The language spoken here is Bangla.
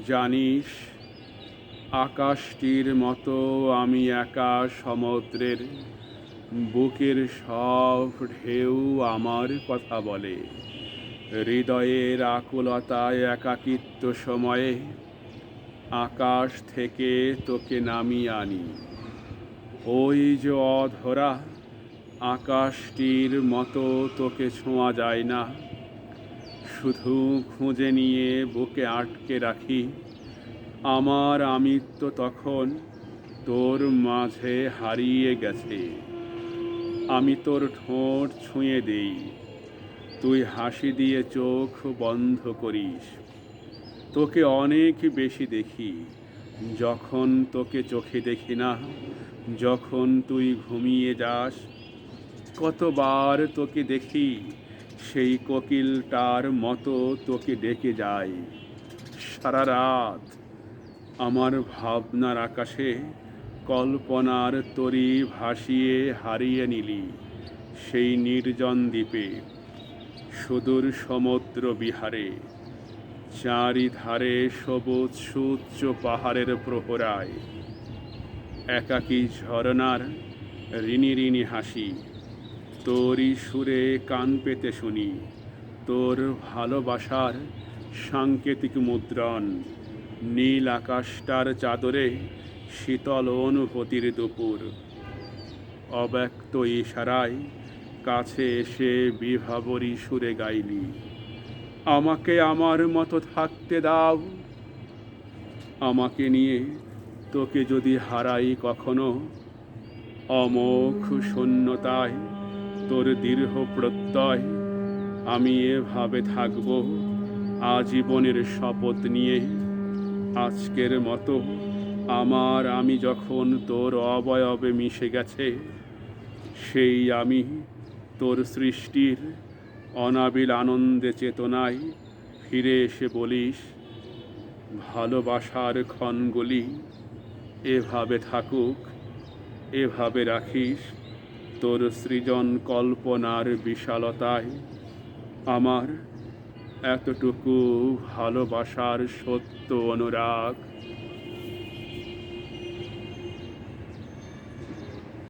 জানিস, আকাশটির মতো আমি একা সমুদ্রের বুকের সব ঢেউ আমার কথা বলে। হৃদয়ের আকুলতায় একাকিত্ব সময়ে আকাশ থেকে তোকে নামিয়ে আনি। ওই যে অধরা আকাশটির মতো তোকে ছোঁয়া যায় না, শুধু খুঁজে নিয়ে বুকে আটকে রাখি। আমার আমিত্ব তখন তোর মাঝে হারিয়ে গেছে। আমি তোর ঠোঁট ছুঁয়ে দেই, তুই হাসি দিয়ে চোখ বন্ধ করিস। তোকে অনেক বেশি দেখি যখন তোকে চোখে দেখি না, যখন তুই ঘুমিয়ে যাস। কতবার তোকে দেখি সেই কোকিলটার মতো তোকে ডেকে যাই। সারা রাত আমার ভাবনার আকাশে কল্পনার তরী ভাসিয়ে হারিয়ে নিলি সেই নির্জন দ্বীপে, সুদূর সমুদ্র বিহারে, চারিধারে সবুজ সুউচ্চ পাহাড়ের প্রহরায়। একাকী ঝরনার ঋণী ঋণী হাসি তোরই সুরে কান পেতে শুনি। তোর ভালোবাসার সাংকেতিক মুদ্রণ নীল আকাশটার চাদরে শীতল অনুভূতির দুপুর। অব্যক্ত ইশারায় কাছে এসে বিভাবরী সুরে গাইলি, আমাকে আমার মতো থাকতে দাও। আমাকে নিয়ে তোকে যদি হারাই কখনো, অমোঘ শূন্যতায় তোর দৃঢ় প্রত্যয়, আমি এভাবে থাকব আজীবনের শপথ নিয়ে। আজকের মতো আমার আমি যখন তোর অবয়বে মিশে গেছে, সেই আমি তোর সৃষ্টির অনাবিল আনন্দে চেতনায় ফিরে এসে বলিস, ভালোবাসার ক্ষণগুলি এভাবে থাকুক, এভাবে রাখিস তোর সৃজন কল্পনার বিশালতায়। আমার এতটুকু ভালোবাসার সত্য অনুরাগ